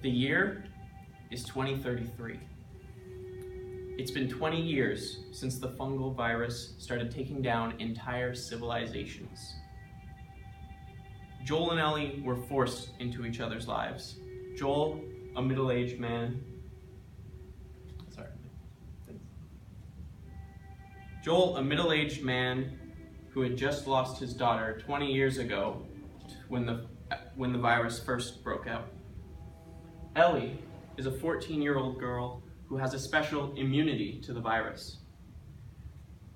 The year is 2033. It's been 20 years since the fungal virus started taking down entire civilizations. Joel and Ellie were forced into each other's lives. Joel, a middle-aged man. Joel, a middle-aged man who had just lost his daughter 20 years ago when the virus first broke out. Ellie is a 14-year-old girl who has a special immunity to the virus.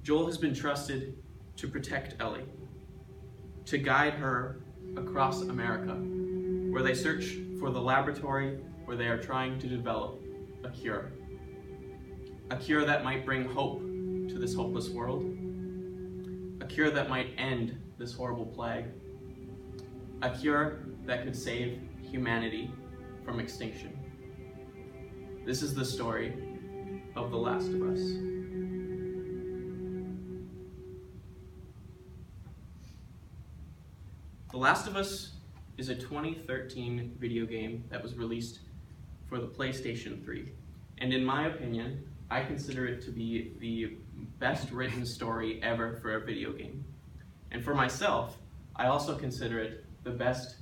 Joel has been trusted to protect Ellie, to guide her across America, where they search for the laboratory where they are trying to develop a cure. A cure that might bring hope to this hopeless world. A cure that might end this horrible plague. A cure that could save humanity from extinction. This is the story of The Last of Us. The Last of Us is a 2013 video game that was released for the PlayStation 3. And in my opinion, I consider it to be the best written story ever for a video game. And for myself, I also consider it the best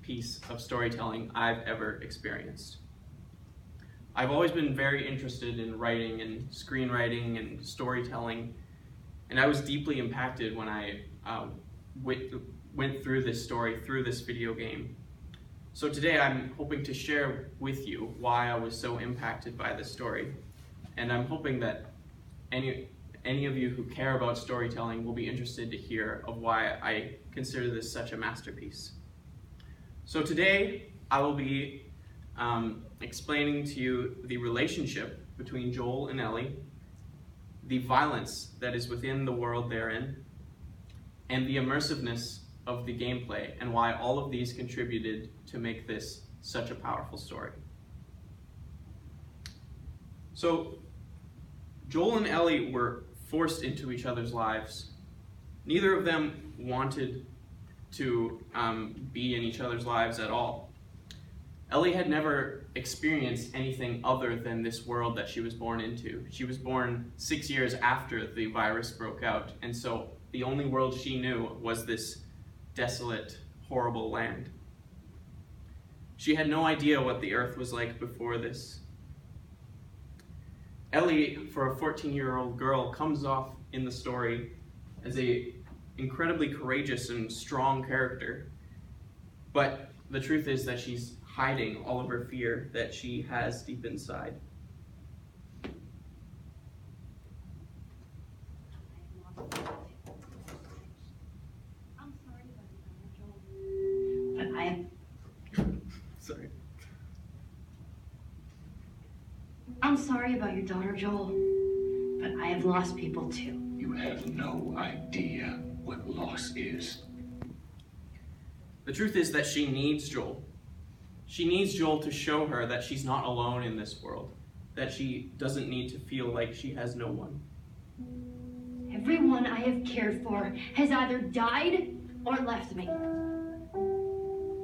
piece of storytelling I've ever experienced. I've always been very interested in writing and screenwriting and storytelling, and I was deeply impacted when I went through this story, through this video game. So today I'm hoping to share with you why I was so impacted by this story, and I'm hoping that any of you who care about storytelling will be interested to hear of why I consider this such a masterpiece. So today I will be explaining to you the relationship between Joel and Ellie, the violence that is within the world they're in, and the immersiveness of the gameplay, and why all of these contributed to make this such a powerful story. So, Joel and Ellie were forced into each other's lives. Neither of them wanted to be in each other's lives at all. Ellie had never experienced anything other than this world that she was born into. She was born 6 years after the virus broke out, and so the only world she knew was this desolate, horrible land. She had no idea what the earth was like before this. Ellie, for a 14-year-old girl, comes off in the story as an incredibly courageous and strong character, but the truth is that she's hiding all of her fear that she has deep inside. I'm sorry about your daughter, Joel. Sorry. I'm sorry about your daughter, Joel, but I have lost people too. You have no idea what loss is. The truth is that she needs Joel. She needs Joel to show her that she's not alone in this world, that she doesn't need to feel like she has no one. Everyone I have cared for has either died or left me.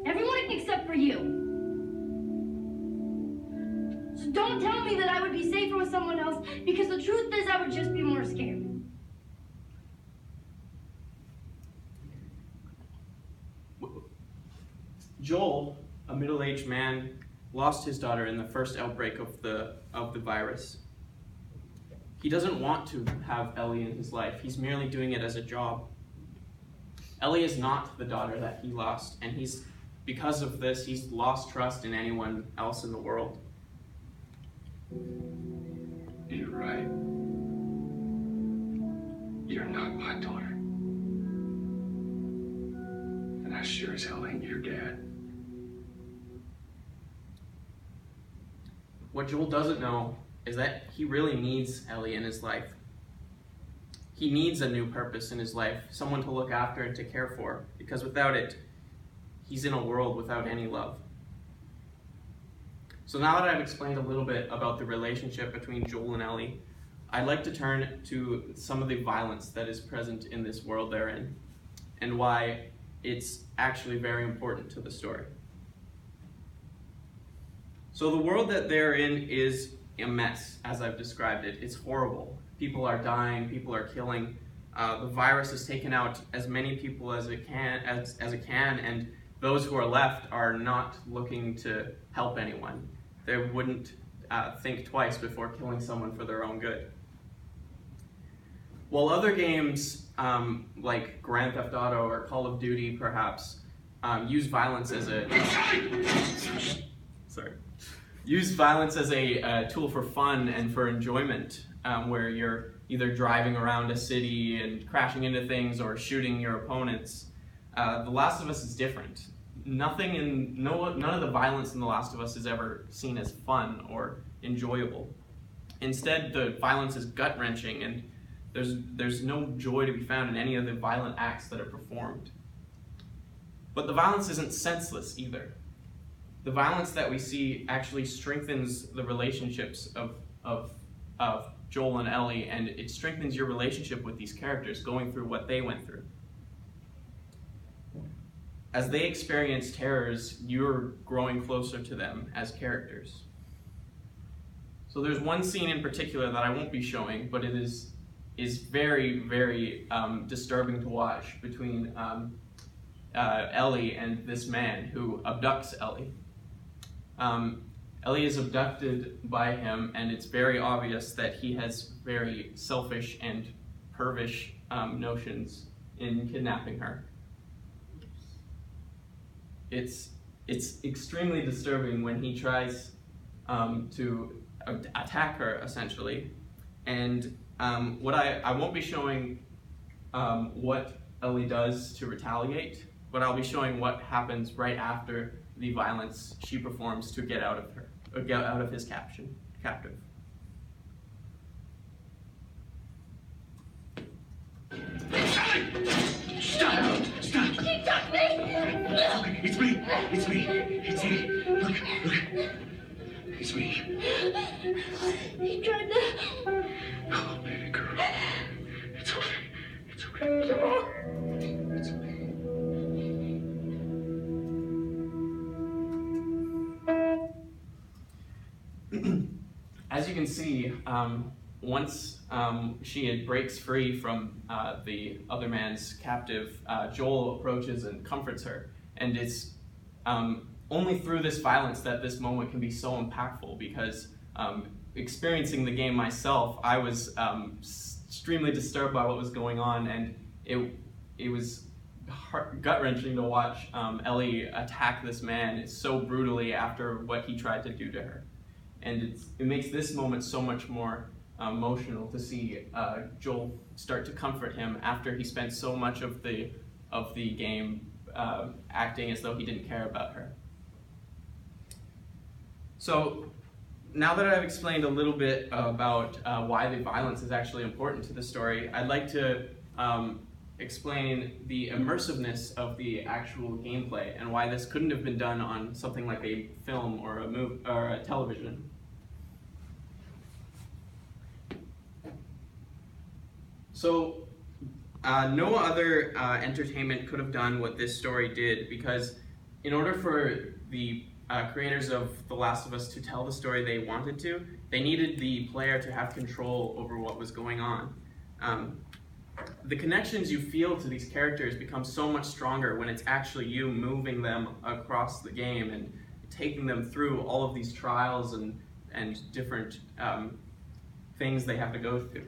Everyone except for you. So don't tell me that I would be safer with someone else, because the truth is I would just be more scared. Joel, a middle-aged man, lost his daughter in the first outbreak of the virus. He doesn't want to have Ellie in his life. He's merely doing it as a job. Ellie is not the daughter that he lost, and because of this, he's lost trust in anyone else in the world. You're right. You're not my daughter. And I sure as hell ain't your dad. What Joel doesn't know is that he really needs Ellie in his life. He needs a new purpose in his life, someone to look after and to care for, because without it, he's in a world without any love. So now that I've explained a little bit about the relationship between Joel and Ellie, I'd like to turn to some of the violence that is present in this world they're in, and why it's actually very important to the story. So the world that they're in is a mess, as I've described it. It's horrible. People are dying, people are killing. The virus has taken out as many people as it can, and those who are left are not looking to help anyone. They wouldn't think twice before killing someone for their own good. While other games like Grand Theft Auto or Call of Duty perhaps use violence as a tool for fun and for enjoyment, where you're either driving around a city and crashing into things or shooting your opponents, The Last of Us is different. None of the violence in The Last of Us is ever seen as fun or enjoyable. Instead, the violence is gut-wrenching, and there's no joy to be found in any of the violent acts that are performed. But the violence isn't senseless either. The violence that we see actually strengthens the relationships of Joel and Ellie, and it strengthens your relationship with these characters going through what they went through. As they experience terrors, you're growing closer to them as characters. So there's one scene in particular that I won't be showing, but it is very, very disturbing to watch between Ellie and this man who abducts Ellie. Ellie is abducted by him, and it's very obvious that he has very selfish and pervish notions in kidnapping her. It's extremely disturbing when he tries to attack her, essentially. And what I won't be showing what Ellie does to retaliate, but I'll be showing what happens right after the violence she performs to get out of her, or get out of his captive. Stop! Stop! He took me! It's me! It's me! It's me! Look! It's me. He tried to... Oh, baby girl. It's okay. It's okay. It's okay. As you can see, once she breaks free from the other man's captive, Joel approaches and comforts her. And it's only through this violence that this moment can be so impactful, because experiencing the game myself, I was extremely disturbed by what was going on, and it was gut-wrenching to watch Ellie attack this man so brutally after what he tried to do to her. And it makes this moment so much more emotional to see Joel start to comfort him after he spent so much of the game acting as though he didn't care about her. So now that I've explained a little bit about why the violence is actually important to the story, I'd like to explain the immersiveness of the actual gameplay and why this couldn't have been done on something like a film or a movie or a television. So no other entertainment could have done what this story did, because in order for the creators of The Last of Us to tell the story they wanted to, they needed the player to have control over what was going on. The connections you feel to these characters become so much stronger when it's actually you moving them across the game and taking them through all of these trials and different things they have to go through.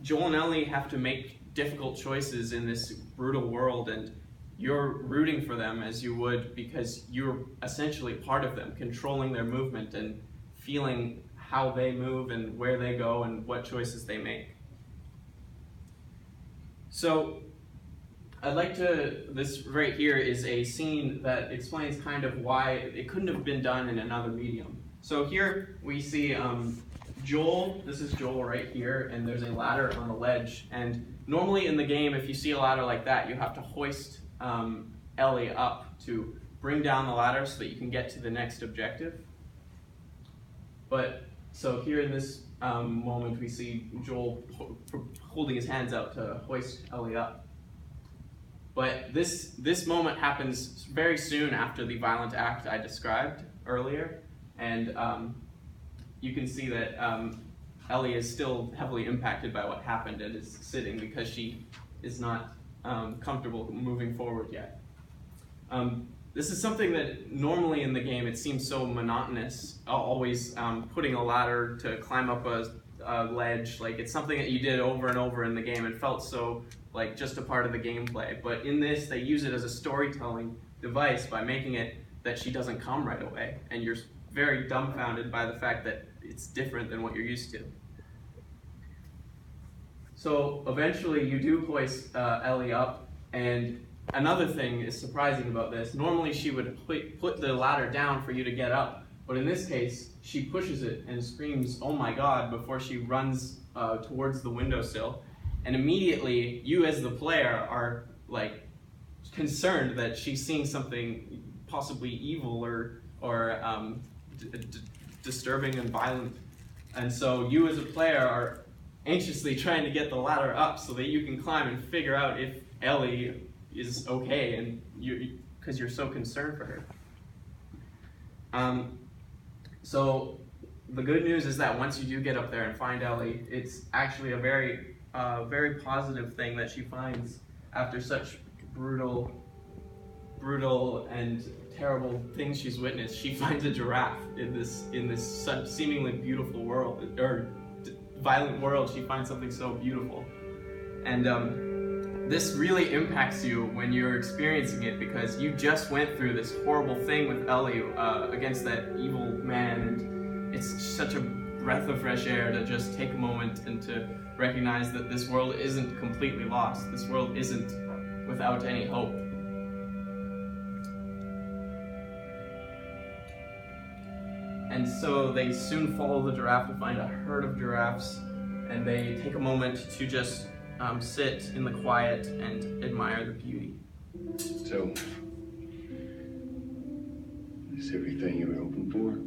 Joel and Ellie have to make difficult choices in this brutal world, and you're rooting for them as you would, because you're essentially part of them, controlling their movement and feeling how they move and where they go and what choices they make. So I'd like to, this right here is a scene that explains kind of why it couldn't have been done in another medium. So here we see Joel, this is Joel right here, and there's a ladder on the ledge. And normally in the game, if you see a ladder like that, you have to hoist Ellie up to bring down the ladder so that you can get to the next objective. But so here in this moment, we see Joel holding his hands out to hoist Ellie up. But this moment happens very soon after the violent act I described earlier, and you can see that Ellie is still heavily impacted by what happened and is sitting because she is not comfortable moving forward yet. This is something that normally in the game it seems so monotonous, always putting a ladder to climb up a ledge. Like, it's something that you did over and over in the game and felt so like just a part of the gameplay. But in this, they use it as a storytelling device by making it that she doesn't come right away, and you're very dumbfounded by the fact that it's different than what you're used to. So eventually you do hoist Ellie up, and another thing is surprising about this. Normally she would put the ladder down for you to get up, but in this case she pushes it and screams, "Oh my God," before she runs towards the windowsill. And immediately you as the player are like concerned that she's seeing something possibly evil or disturbing and violent. And so you as a player are anxiously trying to get the ladder up so that you can climb and figure out if Ellie is okay, and because you're so concerned for her. So the good news is that once you do get up there and find Ellie, it's actually a very positive thing that she finds after such brutal and terrible things she's witnessed. She finds a giraffe in this seemingly beautiful world, or violent world. She finds something so beautiful, and this really impacts you when you're experiencing it, because you just went through this horrible thing with Ellie against that evil man, and it's such a breath of fresh air to just take a moment and to recognize that this world isn't completely lost. This world isn't without any hope. And so they soon follow the giraffe to find a herd of giraffes, and they take a moment to just sit in the quiet and admire the beauty. So, is everything you were hoping for?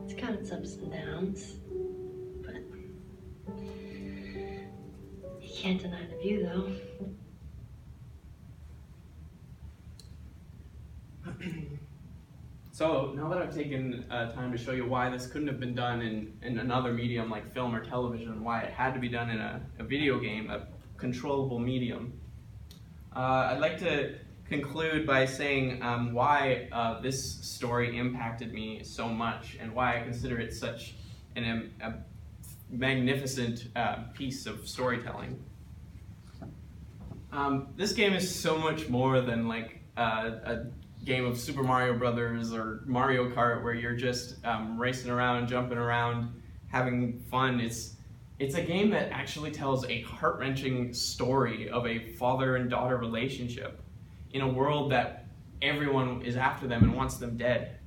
It's got its ups and downs, but you can't deny the view, though. So now that I've taken time to show you why this couldn't have been done in another medium like film or television, why it had to be done in a video game, a controllable medium, I'd like to conclude by saying why this story impacted me so much, and why I consider it such a magnificent piece of storytelling. This game is so much more than like a game of Super Mario Brothers or Mario Kart where you're just racing around, jumping around, having fun. It's a game that actually tells a heart-wrenching story of a father and daughter relationship in a world that everyone is after them and wants them dead.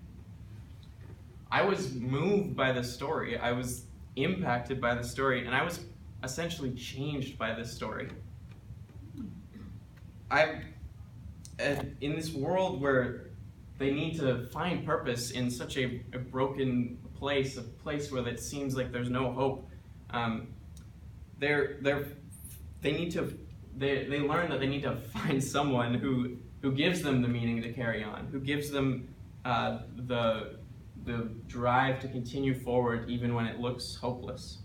I was moved by the story, I was impacted by the story, and I was essentially changed by this story. In this world where they need to find purpose in such a broken place, a place where it seems like there's no hope, they learn that they need to find someone who gives them the meaning to carry on, who gives them the drive to continue forward even when it looks hopeless.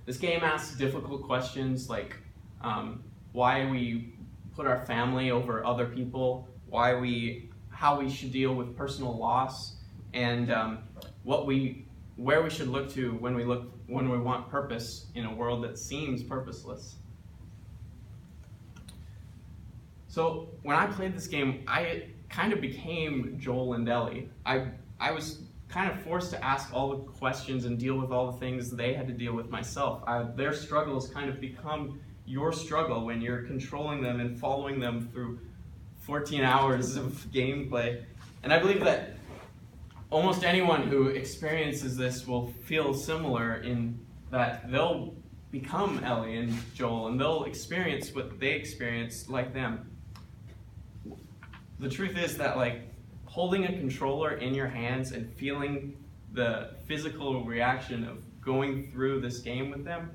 This game asks difficult questions like why we put our family over other people, how we should deal with personal loss, and where we should look to when we want purpose in a world that seems purposeless. So when I played this game, I kind of became Joel and Ellie. I was kind of forced to ask all the questions and deal with all the things they had to deal with myself. Their struggles kind of become your struggle when you're controlling them and following them through 14 hours of gameplay. And I believe that almost anyone who experiences this will feel similar in that they'll become Ellie and Joel, and they'll experience what they experienced like them. The truth is that like holding a controller in your hands and feeling the physical reaction of going through this game with them,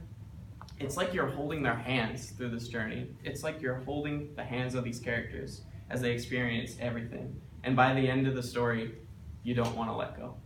it's like you're holding their hands through this journey. It's like you're holding the hands of these characters as they experience everything. And by the end of the story, you don't want to let go.